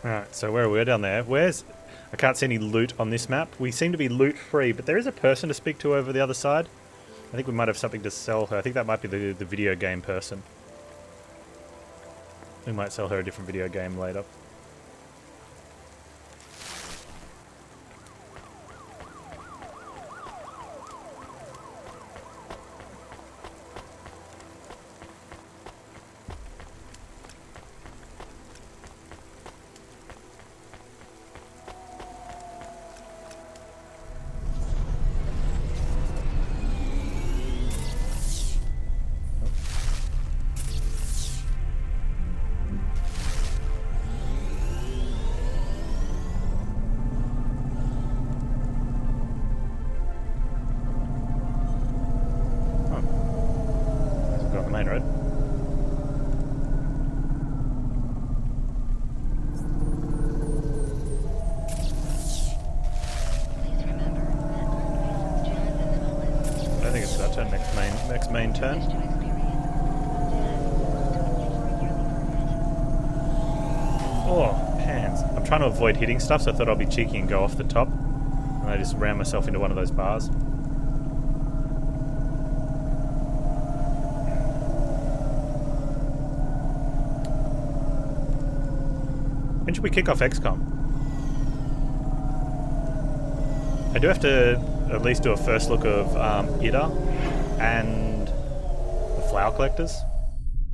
Alright, so where are we? Down there. Where's... I can't see any loot on this map. We seem to be loot free, but there is a person to speak to over the other side. I think we might have something to sell her. I think that might be the video game person. We might sell her a different video game later. Next main turn. Oh, Panz. I'm trying to avoid hitting stuff, so I thought I'd be cheeky and go off the top. And I just ran myself into one of those bars. When should we kick off XCOM? I do have to at least do a first look of Ida and the Flower Collectors,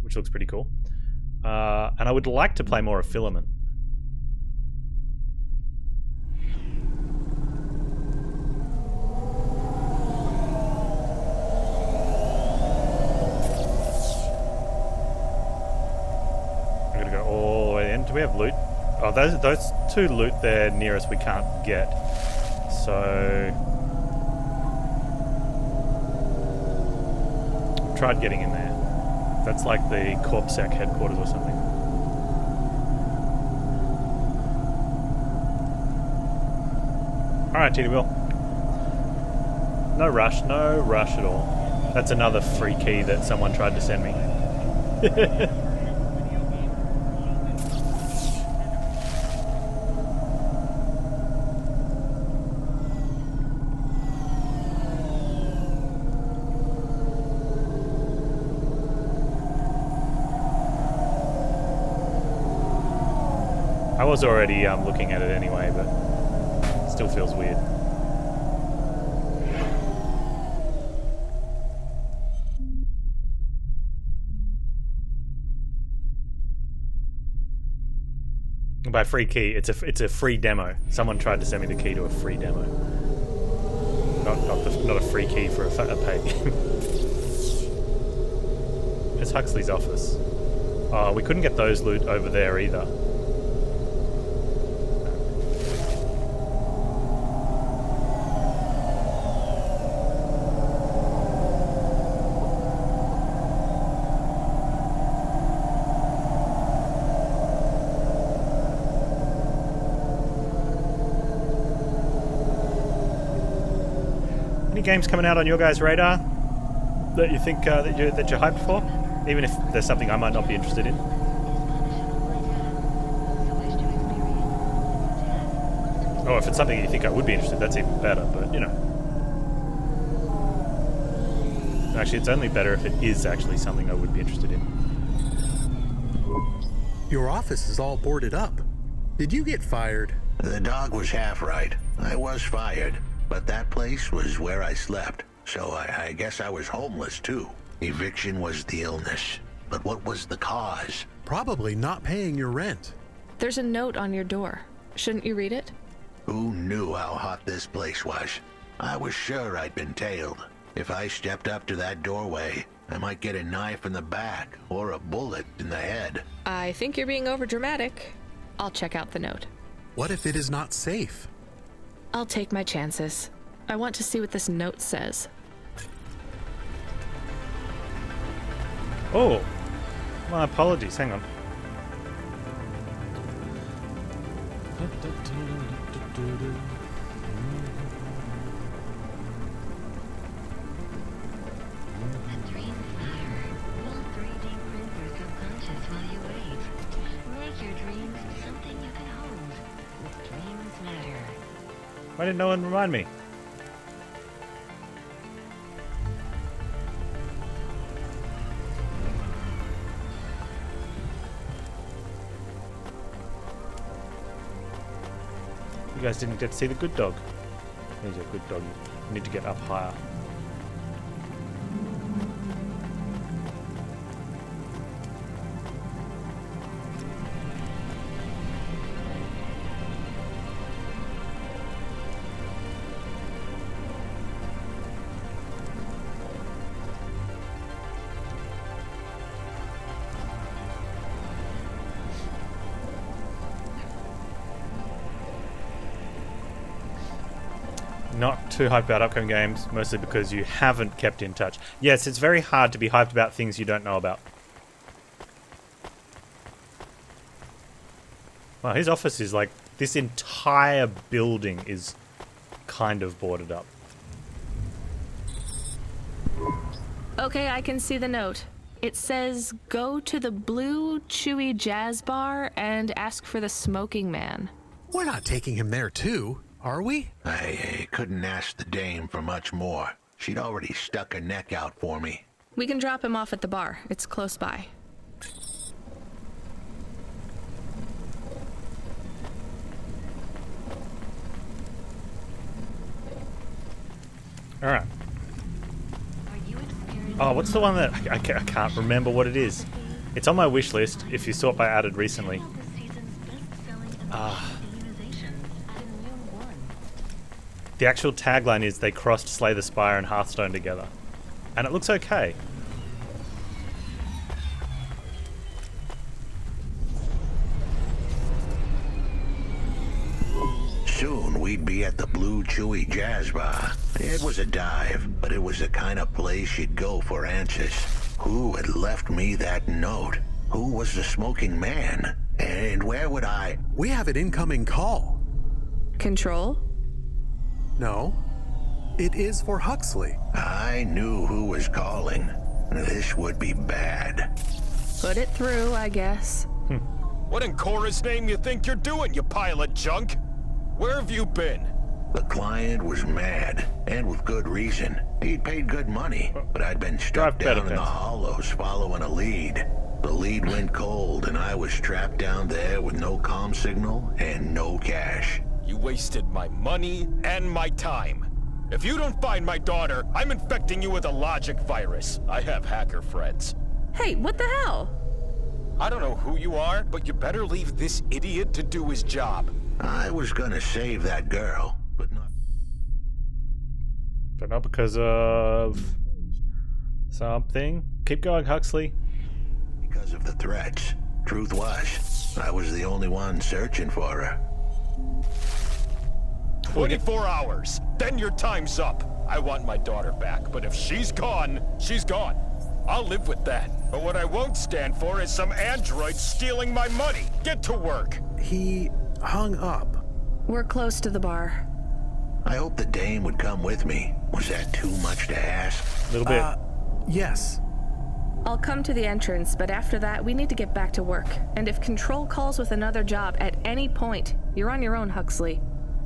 which looks pretty cool. And I would like to play more of Filament. I'm gonna go all the way in. Do we have loot? Oh, those two loot there near us we can't get. So... tried getting in there. That's like the Corpsec headquarters or something. Alright, TD Will. No rush at all. That's another free key that someone tried to send me. I was already looking at it anyway, but it still feels weird. By free key, it's a free demo. Someone tried to send me the key to a free demo, not a free key for a paid game. It's Huxley's office. Oh, we couldn't get those loot over there either. Any games coming out on your guys' radar that you think that you're hyped for, even if there's something I might not be interested in? Or if it's something you think I would be interested, that's even better. But you know, actually, it's only better if it is actually something I would be interested in. Your office is all boarded up. Did you get fired? The dog was half right. I was fired. But that place was where I slept, so I guess I was homeless too. Eviction was the illness. But what was the cause? Probably not paying your rent. There's a note on your door. Shouldn't you read it? Who knew how hot this place was? I was sure I'd been tailed. If I stepped up to that doorway, I might get a knife in the back or a bullet in the head. I think you're being overdramatic. I'll check out the note. What if it is not safe? I'll take my chances. I want to see what this note says. Oh, my apologies. Hang on. Make your dreams something you can hold. Why didn't no one remind me? You guys didn't get to see the good dog. Here's your good dog. You need to get up higher. Not too hyped about upcoming games, mostly because you haven't kept in touch. Yes, it's very hard to be hyped about things you don't know about. Wow, his office is like, this entire building is kind of boarded up. Okay, I can see the note. It says, go to the Blue Chewy Jazz Bar and ask for the smoking man. We're not taking him there too, are we? I couldn't ask the dame for much more. She'd already stuck her neck out for me. We can drop him off at the bar. It's close by. Alright. Oh, what's the one that... I can't remember what it is. It's on my wish list, if you saw it by added recently. The actual tagline is, they crossed Slay the Spire and Hearthstone together. And it looks okay. Soon we'd be at the Blue Chewy Jazz Bar. It was a dive, but it was the kind of place you'd go for answers. Who had left me that note? Who was the smoking man? And where would I... We have an incoming call. Control? No. It is for Huxley. I knew who was calling. This would be bad. Put it through, I guess. What in Cora's name you think you're doing, you pile of junk? Where have you been? The client was mad, and with good reason. He'd paid good money, but I'd been stuck down in the hollows following a lead. The lead went cold, and I was trapped down there with no comm signal and no cash. You wasted my money and my time. If you don't find my daughter, I'm infecting you with a logic virus. I have hacker friends. Hey, what the hell? I don't know who you are, but you better leave this idiot to do his job. I was gonna save that girl, but not... But not because of... something. Keep going, Huxley. because of the threats. Truth was, I was the only one searching for her. 24 hours. Then your time's up. I want my daughter back, but if she's gone, she's gone. I'll live with that. But what I won't stand for is some android stealing my money. Get to work. He hung up. We're close to the bar. I hope the dame would come with me. Was that too much to ask? A little bit. Yes. I'll come to the entrance, but after that, we need to get back to work. And if Control calls with another job at any point, you're on your own, Huxley.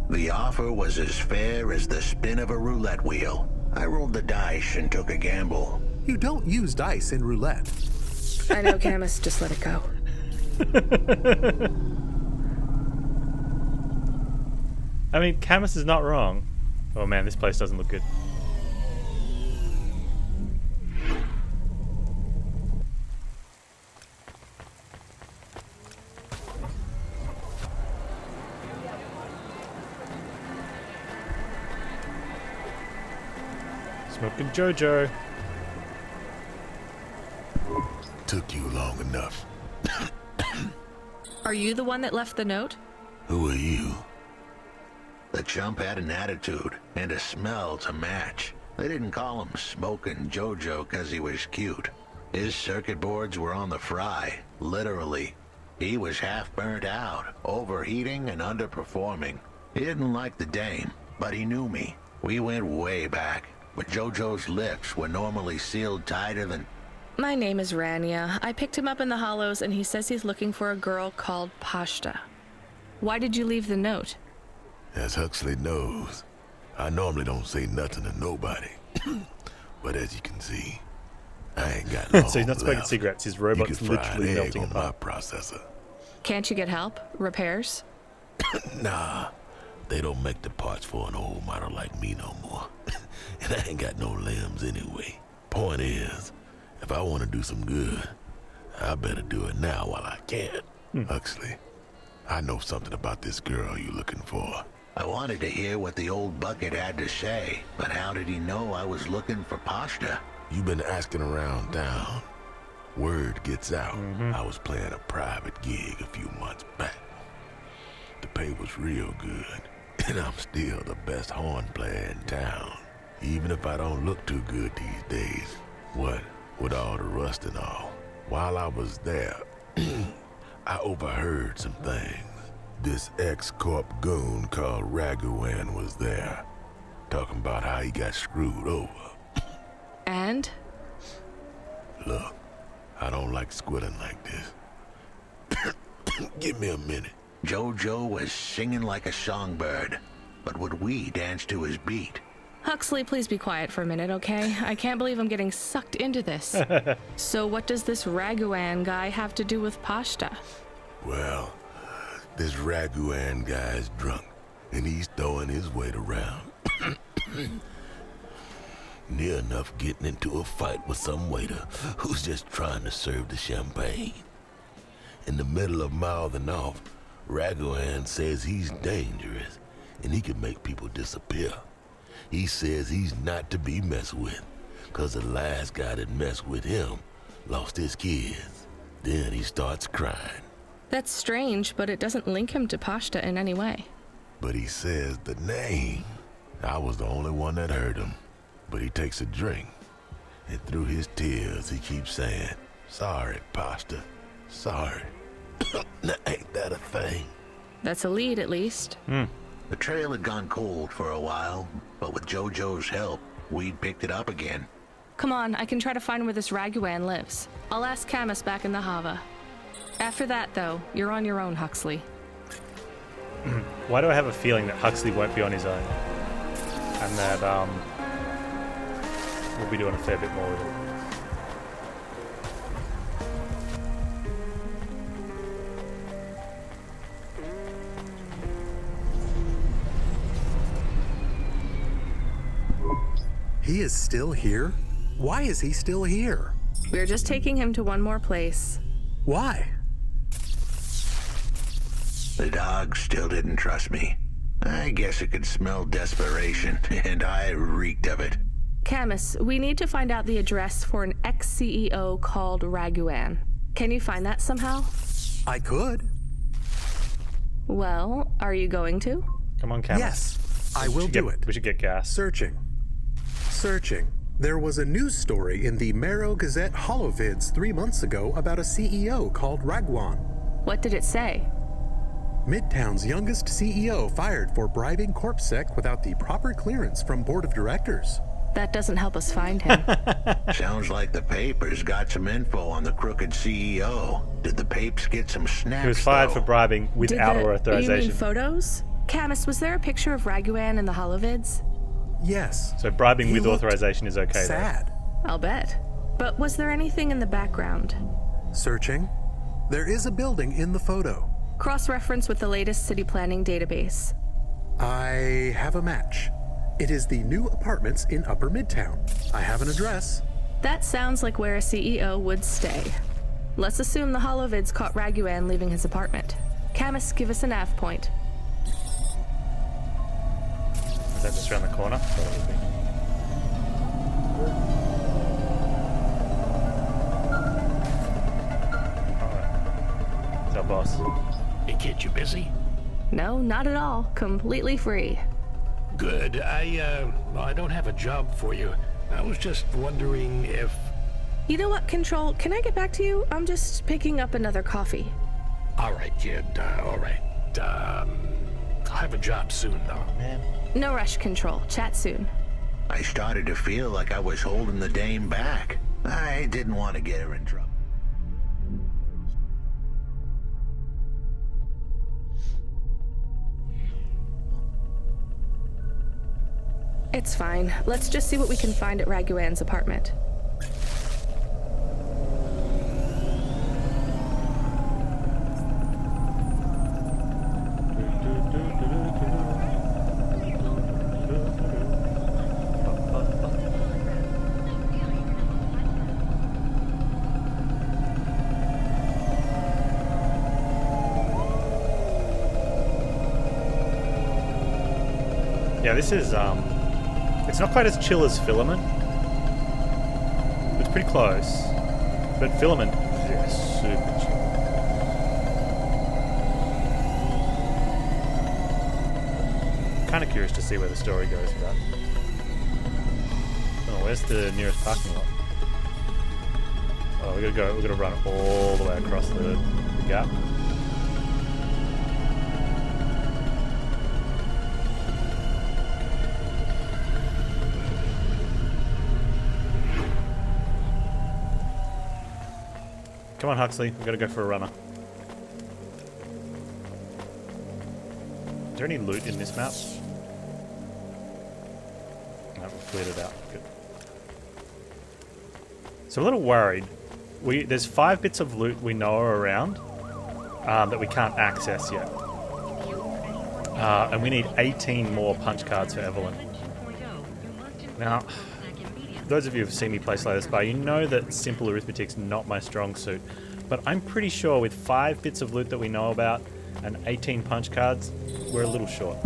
The offer was as fair as the spin of a roulette wheel. I rolled the dice and took a gamble. You don't use dice in roulette. I know, Camus, just let it go. I mean, Camus is not wrong. Oh man, this place doesn't look good. Smoking Jojo. Took you long enough. Are you the one that left the note? Who are you? The chump had an attitude and a smell to match. They didn't call him Smoking Jojo because he was cute. His circuit boards were on the fry, literally. He was half burnt out, overheating and underperforming. He didn't like the dame, but he knew me. We went way back, but Jojo's lips were normally sealed tighter than... My name is Rania. I picked him up in the Hollows, and he says he's looking for a girl called Pashta. Why did you leave the note? As Huxley knows, I normally don't say nothing to nobody. But as you can see, I ain't got long So he's not smoking left. cigarettes, his You robot's could fry literally an egg melting on apart. my processor. Can't you get help? Repairs? Nah, they don't make the parts for an old model like me no more. And I ain't got no limbs anyway. Point is, if I want to do some good, I better do it now while I can. Huxley, I know something about this girl you're looking for. I wanted to hear what the old bucket had to say, but how did he know I was looking for pasta? You've been asking around town. Word gets out. I was playing a private gig a few months back. The pay was real good, and I'm still the best horn player in town. Even if I don't look too good these days. What with all the rust and all. While I was there, I overheard some things. This ex-corp goon called Raguan was there, talking about how he got screwed over. And? Look, I don't like squilling like this. Give me a minute. Jojo was singing like a songbird, but would we dance to his beat? Huxley, please be quiet for a minute, okay? I can't believe I'm getting sucked into this. So what does this Raguan guy have to do with pasta? Well, this Raguan guy's drunk, and he's throwing his weight around. Near enough getting into a fight with some waiter who's just trying to serve the champagne. In the middle of mouthing off, Raguan says he's dangerous, and he can make people disappear. He says he's not to be messed with, 'cause the last guy that messed with him lost his kids. Then he starts crying. That's strange, but it doesn't link him to pasta in any way. But he says the name. I was the only one that heard him. But he takes a drink, and through his tears he keeps saying, "Sorry, pasta, sorry." Now, ain't that a thing? That's a lead, at least. The trail had gone cold for a while, but with Jojo's help, we'd picked it up again. Come on, I can try to find where this Raguan lives. I'll ask Camus back in the Hava. After that, though, you're on your own, Huxley. Why do I have a feeling that Huxley won't be on his own? And that, we'll be doing a fair bit more with it. He is still here? Why is he still here? We're just taking him to one more place. Why? The dog still didn't trust me. I guess it could smell desperation, and I reeked of it. Camus, we need to find out the address for an ex-CEO called Raguan. Can you find that somehow? I could. Well, are you going to? Come on, Camus. Yes, I will do it. We should get gas. Searching. There was a news story in the Marrow Gazette Holovids 3 months ago about a CEO called Raguan. What did it say? Midtown's youngest CEO fired for bribing CorpSec without the proper clearance from board of directors. That doesn't help us find him. Sounds like the papers got some info on the crooked CEO. Did the papes get some snaps, He was fired though? for bribing without You mean authorization. photos? Camus, was there a picture of Raguan in the Holovids? Yes. So bribing He with looked authorization is okay. sad. I'll bet. But was there anything in the background? Searching. There is a building in the photo. Cross-reference with the latest city planning database. I have a match. It is the new apartments in Upper Midtown. I have an address. That sounds like where a CEO would stay. Let's assume the Holovids caught Raguan leaving his apartment. Camus, give us a nav point. Is that just around the corner? Thought it would be. Alright. It's our boss. Hey kid, you busy? No, not at all. Completely free. Good. I don't have a job for you. I was just wondering if... You know what, Control? Can I get back to you? I'm just picking up another coffee. All right, kid. All right. I'll have a job soon, though. Man. No rush, Control. Chat soon. I started to feel like I was holding the dame back. I didn't want to get her in trouble. It's fine. Let's just see what we can find at Raguan's apartment. Yeah, this is, it's not quite as chill as Filament. It's pretty close. But Filament, yeah, super chill. Kind of curious to see where the story goes with that. Oh, where's the nearest parking lot? Oh, we gotta run all the way across the gap. Come on, Huxley. We've got to go for a runner. Is there any loot in this map? No, we've cleared it out. Good. So I'm a little worried. There's 5 bits of loot we know are around that we can't access yet. And we need 18 more punch cards for Evelyn. Now, those of you who've seen me play Slay the Spire, you know that simple arithmetic's not my strong suit. But I'm pretty sure with 5 bits of loot that we know about and 18 punch cards, we're a little short.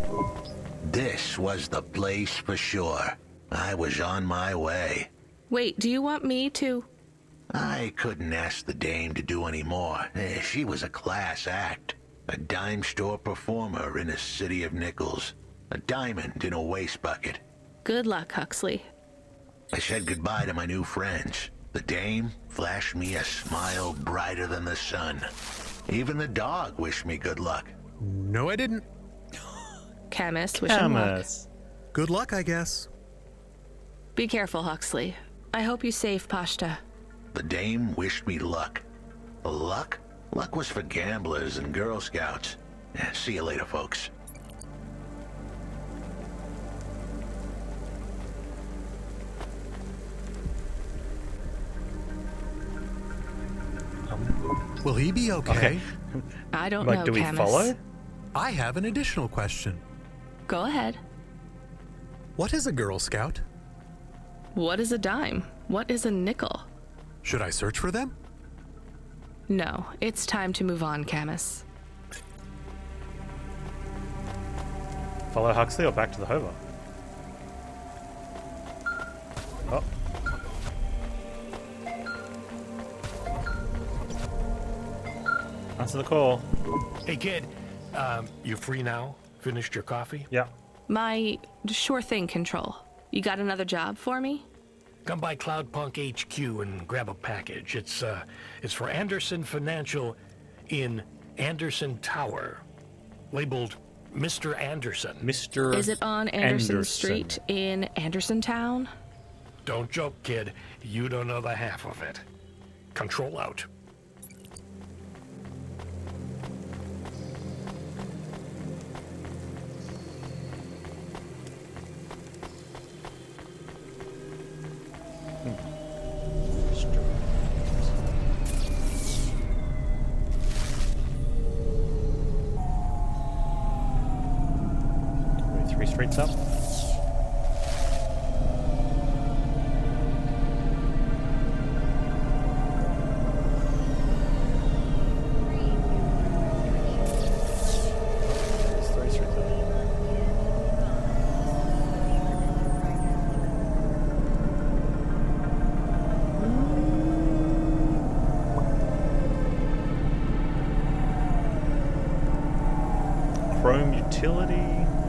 This was the place for sure. I was on my way. Wait, do you want me to... I couldn't ask the dame to do any more. She was a class act. A dime store performer in a city of nickels. A diamond in a waste bucket. Good luck, Huxley. I said goodbye to my new friends. The dame flashed me a smile brighter than the sun. Even the dog wished me good luck. No, I didn't. Camus, wish him luck. Camus. Good luck, I guess. Be careful, Huxley. I hope you save Pashta. The dame wished me luck. Luck? Luck was for gamblers and Girl Scouts. See you later, folks. Will he be okay? Okay. I don't Like, know, do we Camus. follow? I have an additional question. Go ahead. What is a Girl Scout? What is a dime? What is a nickel? Should I search for them? No, it's time to move on, Camus. Follow Huxley or back to the hover? Oh. Answer the call. Hey, kid, you free now? Finished your coffee? Yeah. My sure thing control. You got another job for me? Come by Cloudpunk HQ and grab a package. It's for Anderson Financial in Anderson Tower, labeled Mr. Anderson. Mr. Is it on Anderson Street in Anderson Town? Don't joke, kid. You don't know the half of it. Control out. Three streets up. It's 3 streets up. Chrome utility.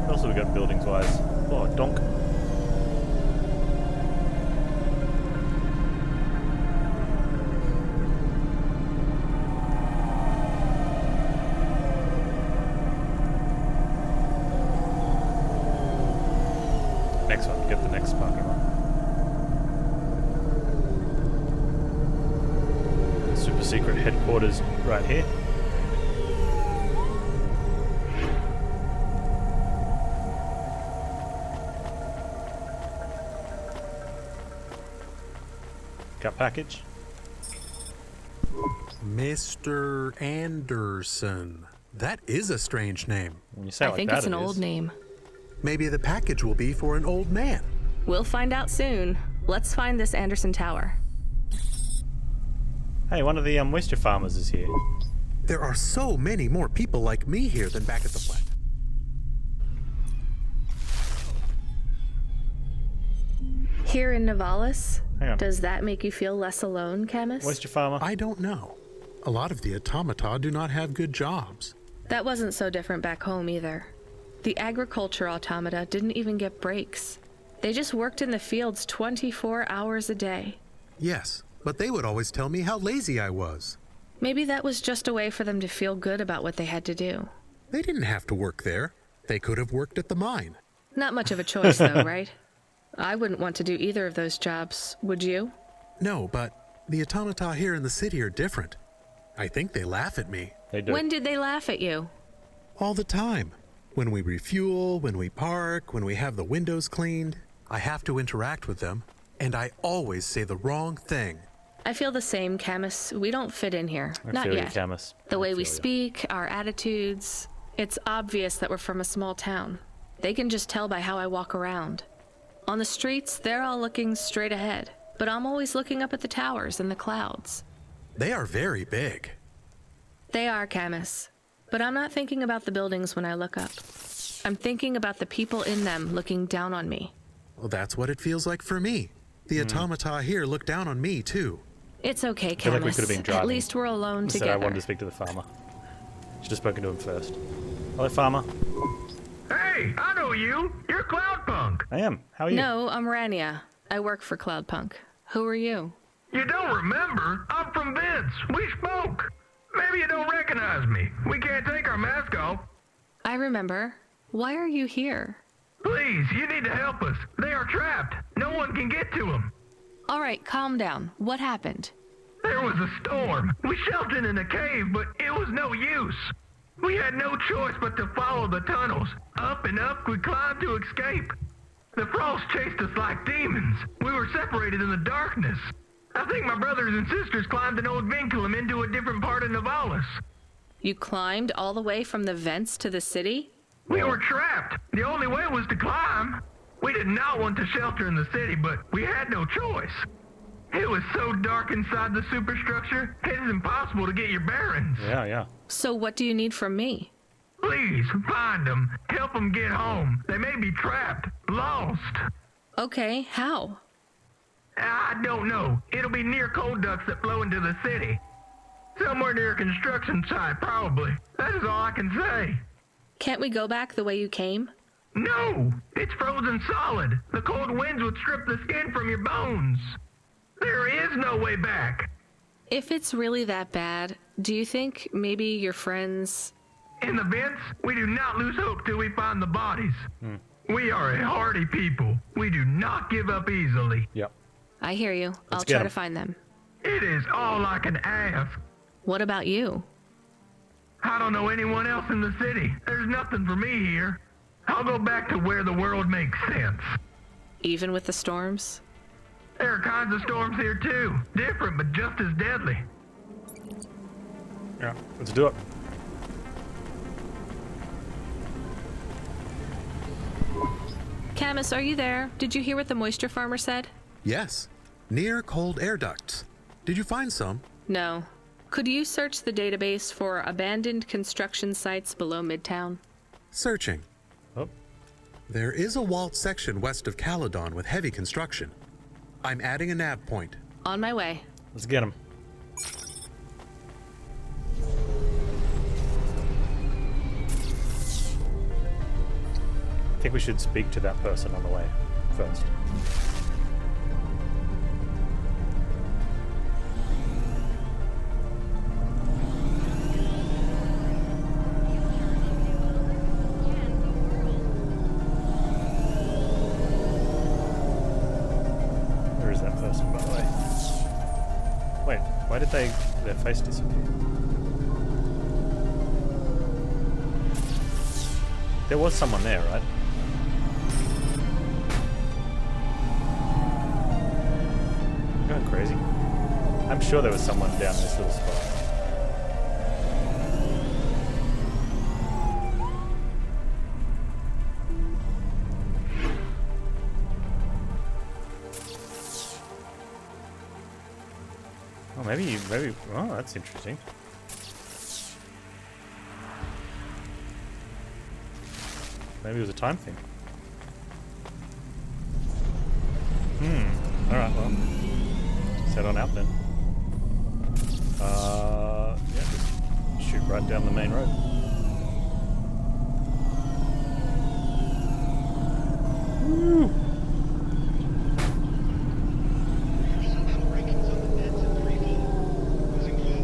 What else have we got buildings wise? Oh, donk. Next one, get the next parking lot. Super secret headquarters right here. Pickup package. Mr. Anderson. That is a strange name. When you say it I like think that, it's an it old is. name. Maybe the package will be for an old man. We'll find out soon. Let's find this Anderson Tower. Hey, one of the moisture farmers is here. There are so many more people like me here than back at the flat. Here in Nivalis? Hang on. Does that make you feel less alone, Camus? Moisture farmer. I don't know. A lot of the automata do not have good jobs. That wasn't so different back home either. The agriculture automata didn't even get breaks. They just worked in the fields 24 hours a day. Yes, but they would always tell me how lazy I was. Maybe that was just a way for them to feel good about what they had to do. They didn't have to work there. They could have worked at the mine. Not much of a choice, though, right? I wouldn't want to do either of those jobs, would you? No, but the automata here in the city are different. I think they laugh at me. They do. When did they laugh at you? All the time. When we refuel, when we park, when we have the windows cleaned. I have to interact with them, and I always say the wrong thing. I feel the same, Camus. We don't fit in here. I Not feel you, yet. Camus. The I way we feel you. speak, our attitudes. It's obvious that we're from a small town. They can just tell by how I walk around. On the streets, they're all looking straight ahead, but I'm always looking up at the towers and the clouds. They are very big. They are, Camus. But I'm not thinking about the buildings when I look up. I'm thinking about the people in them looking down on me. Well, that's what it feels like for me. The automata here look down on me, too. It's okay, feel like we Camus. could have been driving. At least we're alone Instead, together. I wanted to speak to the farmer. Should have spoken to him first. Hello, farmer. Hey, I know you. You're Cloudpunk. I am. How are you? No, I'm Rania. I work for Cloudpunk. Who are you? You don't remember? I'm from Vince. We spoke. Maybe you don't recognize me. We can't take our mask off. I remember. Why are you here? Please, you need to help us. They are trapped. No one can get to them. All right, calm down. What happened? There was a storm. We sheltered in a cave, but it was no use. We had no choice but to follow the tunnels. Up and up, we climbed to escape. The frost chased us like demons. We were separated in the darkness. I think my brothers and sisters climbed an old vinculum into a different part of Nivalis. You climbed all the way from the vents to the city? We were trapped. The only way was to climb. We did not want to shelter in the city, but we had no choice. It was so dark inside the superstructure, it is impossible to get your bearings. Yeah. So what do you need from me? Please, find them. Help them get home. They may be trapped, lost. Okay, how? I don't know. It'll be near coal ducts that flow into the city. Somewhere near a construction site, probably. That is all I can say. Can't we go back the way you came? No, it's frozen solid. The cold winds would strip the skin from your bones. There is no way back. If it's really that bad, do you think maybe your friends... In the vents, we do not lose hope till we find the bodies. We are a hardy people. We do not give up easily. Yep. I hear you. I'll get try 'em. to find them. It is all I can ask. What about you? I don't know anyone else in the city. There's nothing for me here. I'll go back to where the world makes sense. Even with the storms? There are kinds of storms here too. Different, but just as deadly. Yeah. Let's do it. Camus, are you there? Did you hear what the moisture farmer said? Yes, near cold air ducts. Did you find some? No. Could you search the database for abandoned construction sites below Midtown? Searching. Oh. There is a walled section west of Caledon with heavy construction. I'm adding a nav point. On my way. Let's get him. I think we should speak to that person on the way first. Where is that person, by the way? Wait, why did their face disappear? There was someone there, right? Going crazy. I'm sure there was someone down in this little spot. Oh, maybe, oh, that's interesting. Maybe it was a time thing. Alright, well. Let's head on out then. Yeah, just shoot right down the main road. Woo!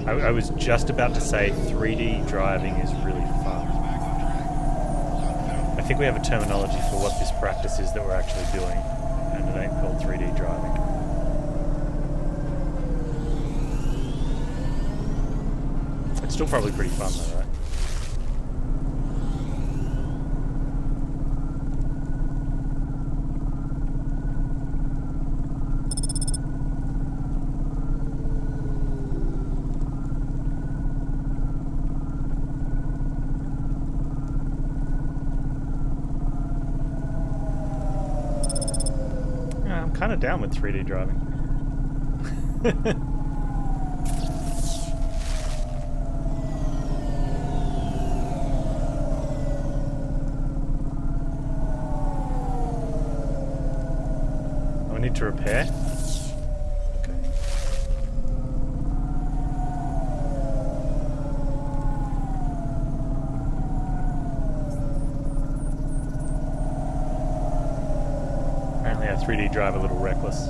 I was just about to say 3D driving is really fun. I think we have a terminology for what this practice is that we're actually doing, and it ain't called 3D driving. It's still probably pretty fun though, right? Kind of down with 3D driving. I need to repair. Okay. Apparently I 3D drive a little reckless.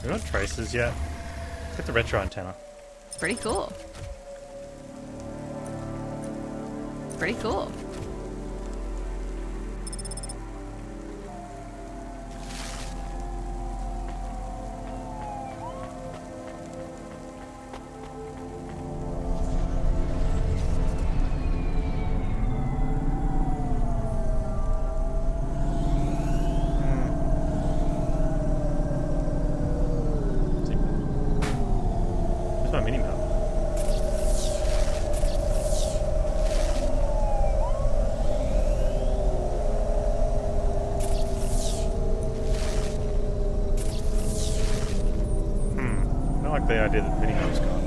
We got traces yet. Let's get the retro antenna. Pretty cool. Pretty cool. Where's my mini map? I like the idea that the minimap's gone.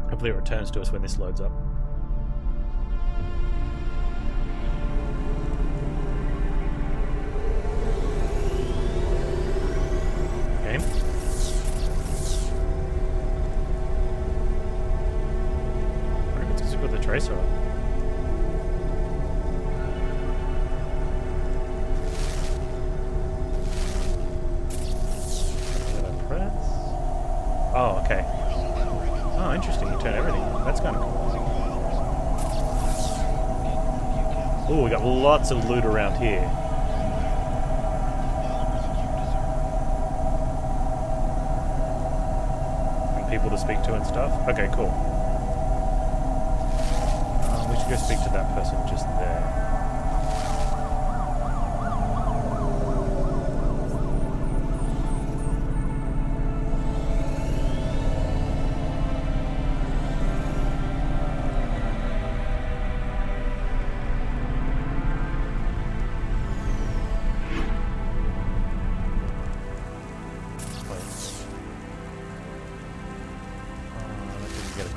Hopefully it returns to us when this loads up. Game. I wonder if it's because we put the tracer on. Oh, okay. Oh, interesting. You turn everything on. That's kind of cool. Oh, we got lots of loot around here. And people to speak to and stuff. Okay, cool. We should go speak to that person just there.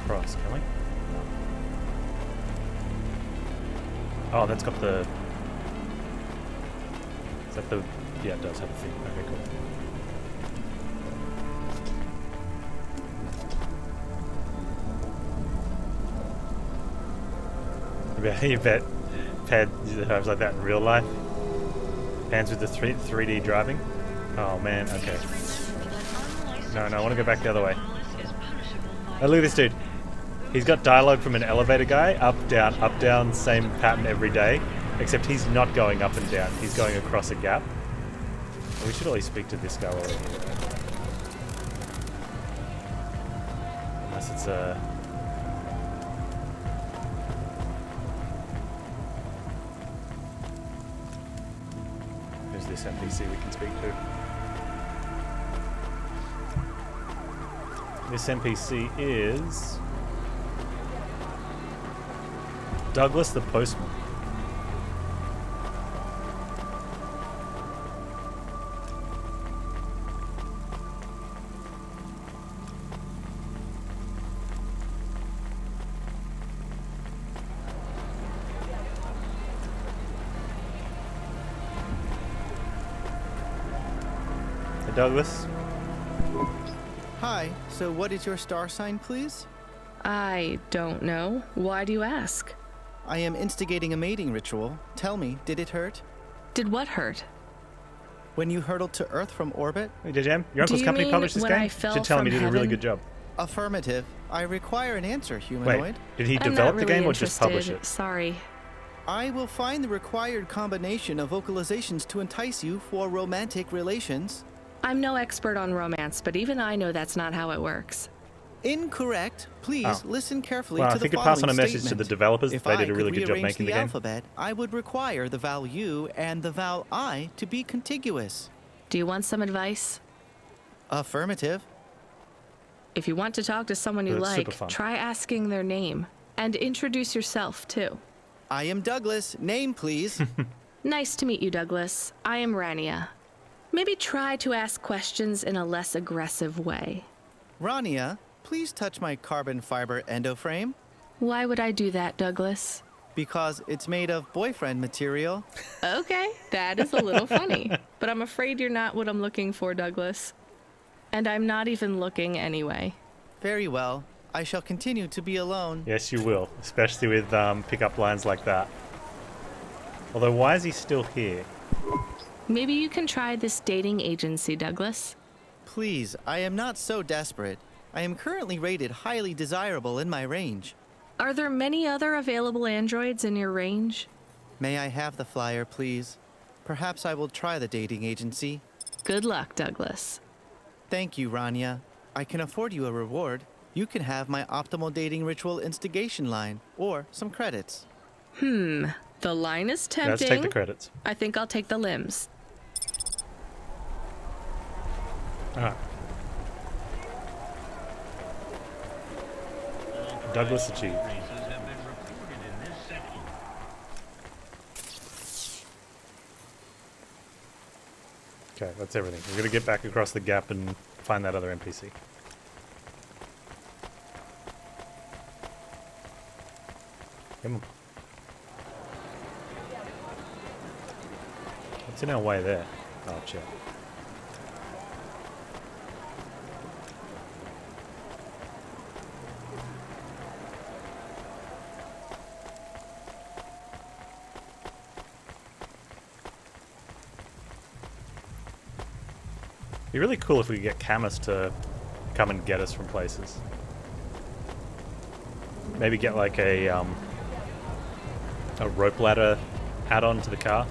Across, can we? No. Oh, that's got the... Is that the... Yeah, it does have a thing. Okay, cool. You bet Panz drives like that in real life? Panz with the 3D driving? Oh man, okay. No, I want to go back the other way. Oh, look at this dude. He's got dialogue from an elevator guy, up, down, same pattern every day, except he's not going up and down. He's going across a gap. We should at least speak to this guy while we're here. Unless it's a... Who's this NPC we can speak to? This NPC is... Douglas the Postman. Hey, Douglas. Hi, so what is your star sign, please? I don't know. Why do you ask? I am instigating a mating ritual. Tell me, did it hurt? Did what hurt? When you hurtled to Earth from orbit? Hey, Jam, your uncle's company mean published this when game? I fell Should tell him from you did a really heaven? good job. Affirmative. I require an answer, humanoid. Wait, did he I'm develop not the really game or just publish interested. it? Sorry. I will find the required combination of vocalizations to entice you for romantic relations. I'm no expert on romance, but even I know that's not how it works. Incorrect. Please listen carefully Well, to I think the it following passed on a message to statement. the developers that If they did I a really could good job rearrange making the game. alphabet, I would require the vowel U and the vowel I to be contiguous. Do you want some advice? Affirmative. If you want to talk to someone you That's like, super fun. try asking their name. And introduce yourself, too. I am Douglas. Name, please. Nice to meet you, Douglas. I am Rania. Maybe try to ask questions in a less aggressive way. Rania, please touch my carbon fiber endoframe. Why would I do that, Douglas? Because it's made of boyfriend material. Okay, that is a little funny. But I'm afraid you're not what I'm looking for, Douglas. And I'm not even looking anyway. Very well. I shall continue to be alone. Yes, you will, especially with pickup lines like that. Although, why is he still here? Maybe you can try this dating agency, Douglas. Please, I am not so desperate. I am currently rated highly desirable in my range. Are there many other available androids in your range? May I have the flyer, please? Perhaps I will try the dating agency. Good luck, Douglas. Thank you, Rania. I can afford you a reward. You can have my optimal dating ritual instigation line, or some credits. The line is tempting. Let's take the credits. I think I'll take the limbs. Alright. Douglas achieved. Okay, that's everything. We're gonna get back across the gap and find that other NPC. Come on. What's in our way there? Oh, check. It'd be really cool if we could get Camus to come and get us from places. Maybe get like a rope ladder add-on to the car.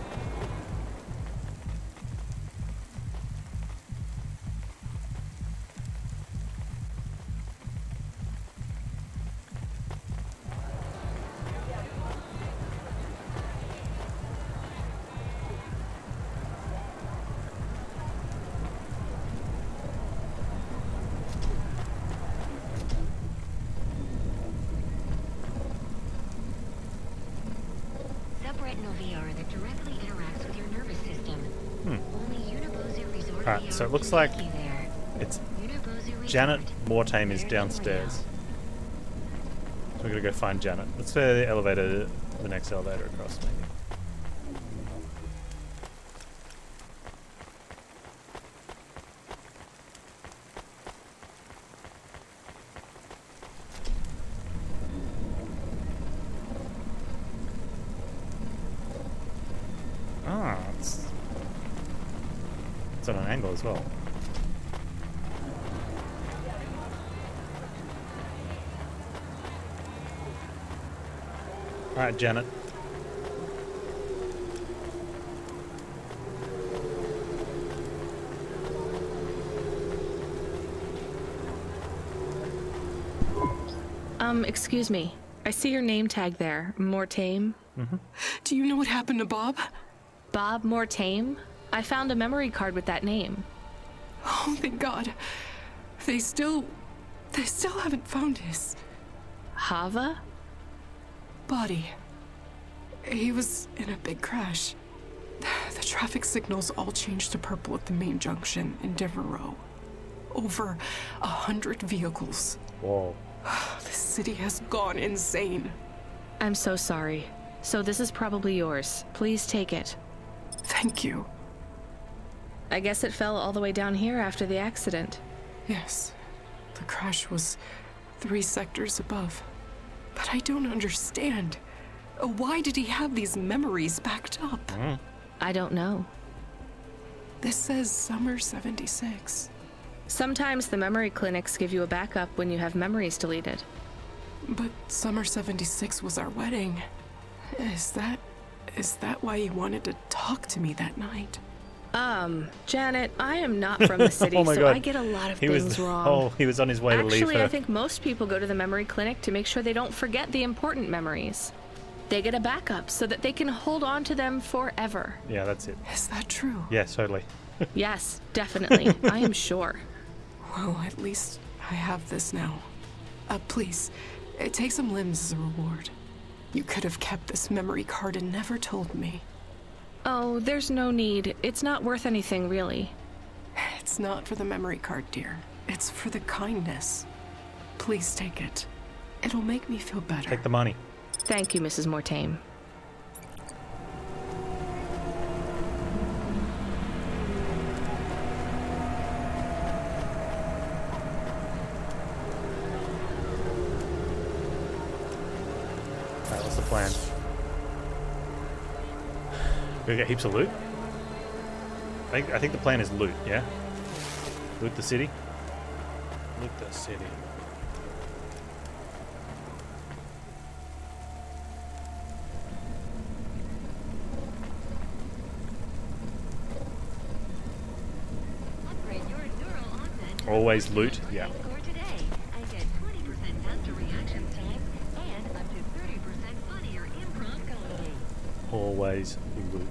Alright, so it looks like it's Janet Mortame is downstairs. So we're gonna go find Janet. Let's go to the elevator, the next elevator across maybe. Ah, it's on an angle as well. Alright, Janet. Excuse me. I see your name tag there. Mortame. Do you know what happened to Bob? Bob Mortame? I found a memory card with that name. Oh, thank God. They still haven't found his Hava? body. He was in a big crash. The traffic signals all changed to purple at the main junction in Devereaux. Over 100 vehicles. Whoa. The city has gone insane. I'm so sorry. So this is probably yours. Please take it. Thank you. I guess it fell all the way down here after the accident. Yes, the crash was 3 sectors above. But I don't understand. Why did he have these memories backed up? I don't know. This says summer 76. Sometimes the memory clinics give you a backup when you have memories deleted. But summer 76 was our wedding. Is that why he wanted to talk to me that night? Janet, I am not from the city, Oh my so God. I get a lot of He things was wrong. Oh, he was on his way to leave Actually, her. I think most people go to the memory clinic to make sure they don't forget the important memories. They get a backup so that they can hold on to them forever. Yeah, that's it. Is that true? Yeah, totally. Yes, definitely. I am sure. Well, at least I have this now. Please, take some limbs as a reward. You could have kept this memory card and never told me. Oh, there's no need. It's not worth anything, really. It's not for the memory card, dear. It's for the kindness. Please take it. It'll make me feel better. Take the money. Thank you, Mrs. Mortame. Alright, what's the plan? We get heaps of loot? I think the plan is loot, yeah? Loot the city? Loot the city. Always loot, yeah. Always loot.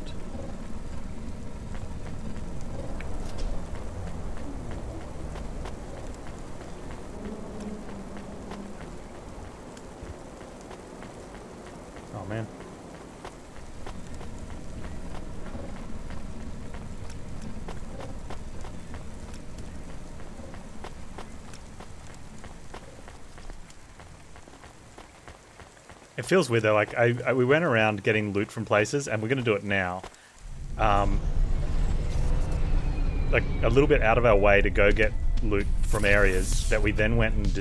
Oh man. It feels weird though, like we went around getting loot from places and we're gonna do it now. Like a little bit out of our way to go get loot from areas that we then went and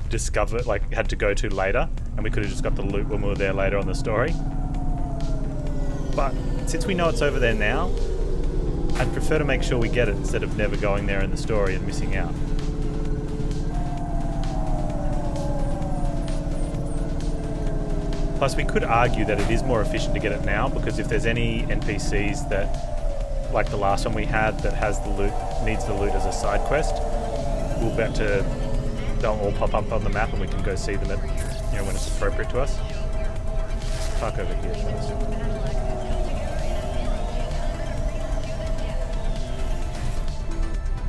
discovered, like had to go to later, and we could have just got the loot when we were there later on the story. But since we know it's over there now, I'd prefer to make sure we get it instead of never going there in the story and missing out. Plus, we could argue that it is more efficient to get it now, because if there's any NPCs that, like the last one we had, that has the loot, needs the loot as a side quest, we'll bet to they'll all pop up on the map and we can go see them at, you know, when it's appropriate to us. Let's park over here first.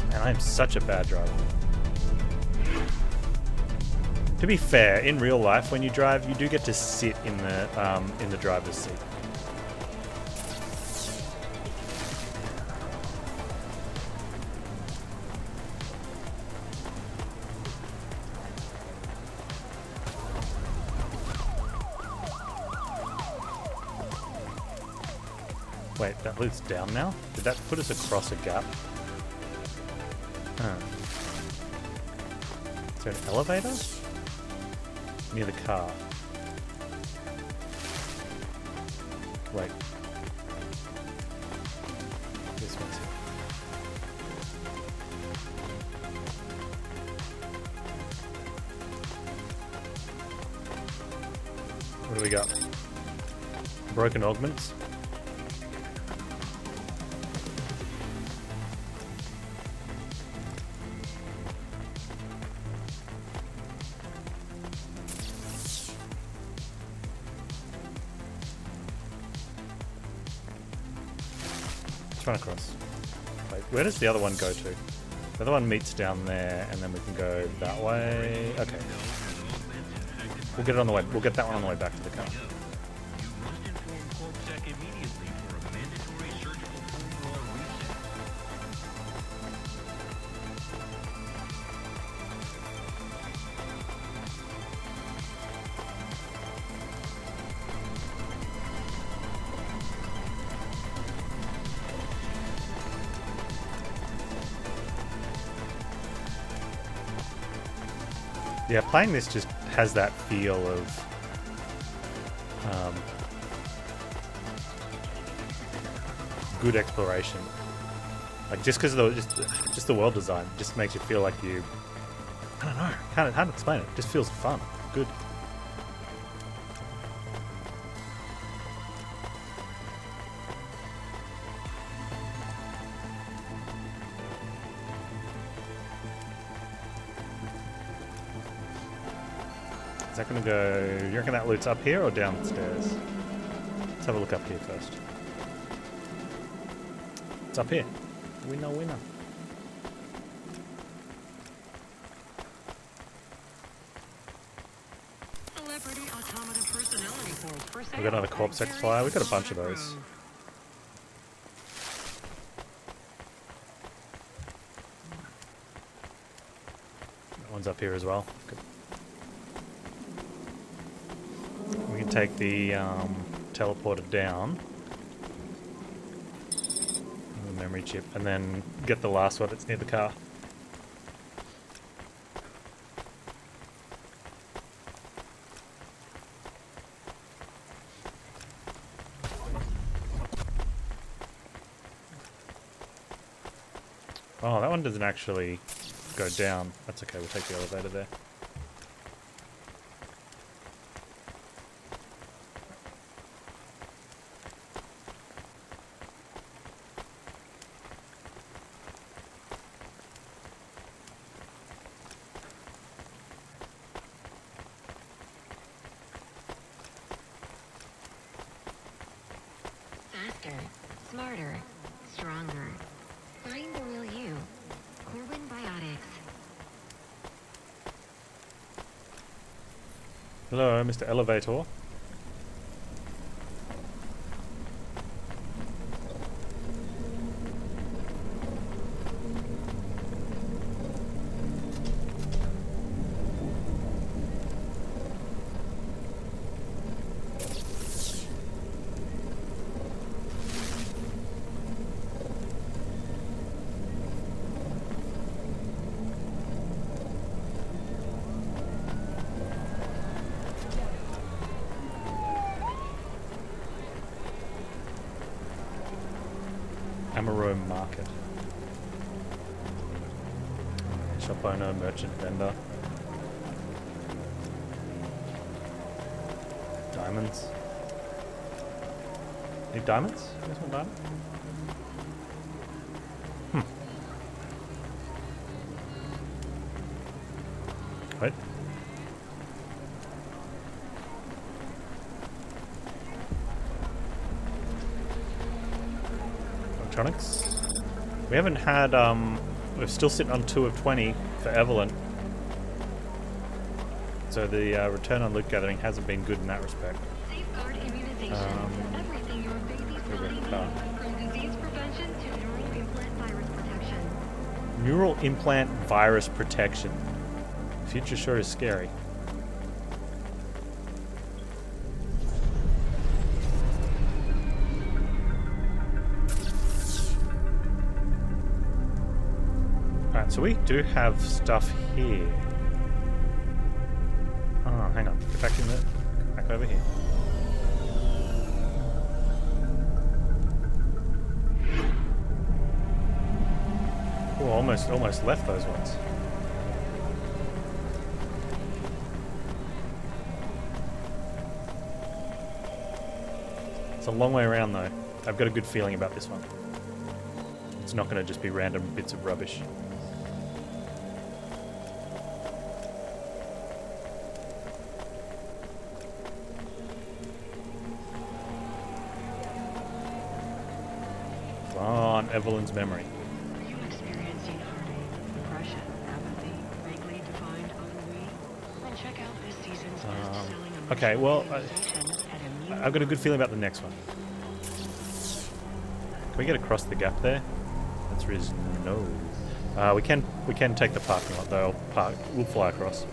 And I am such a bad driver. To be fair, in real life, when you drive, you do get to sit in the driver's seat. Wait, that loot's down now? Did that put us across a gap? Huh. Is there an elevator? Near the car. Wait. This one's it. What do we got? Broken augments. Let's run across. Wait, where does the other one go to? The other one meets down there, and then we can go that way. Okay. We'll get it on the way. We'll get that one on the way back to the car. Yeah, playing this just has that feel of good exploration. Like just because of just the world design just makes you feel like you, I don't know, how to explain it. It just feels fun, good. Is that gonna go? You reckon that loot's up here or downstairs? Let's have a look up here first. It's up here. Winner, winner. We've got another corpse flyer. We've got a bunch of those. That one's up here as well. Good. We can take the teleporter down. The memory chip, and then get the last one that's near the car. Oh, that one doesn't actually go down. That's okay, we'll take the elevator there. Smarter, stronger. Find the real you. Corbin Biotics. Hello, Mr. Elevator. Amaro Market. Shop owner, merchant, vendor. Diamonds. Need diamonds? There's one diamond. Wait. Electronics. We haven't had, we're still sitting on 2 of 20 for Evelyn. So the return on loot gathering hasn't been good in that respect. Safeguard immunization. Everything your baby's body needs, from disease prevention to neural implant virus protection. Neural implant virus protection. The future sure is scary. Alright, so we do have stuff here. Oh, hang on. Get back in there. Back over here. Oh, almost left those ones. It's a long way around though. I've got a good feeling about this one. It's not going to just be random bits of rubbish. On Evelyn's memory. Are you experiencing heartache, depression, apathy, vaguely defined ennui? Then check out this season's best-selling Okay, well, emotional I've got a good feeling about the next one. Can we get across the gap there? Answer is no. We can take the parking lot though. We'll fly across.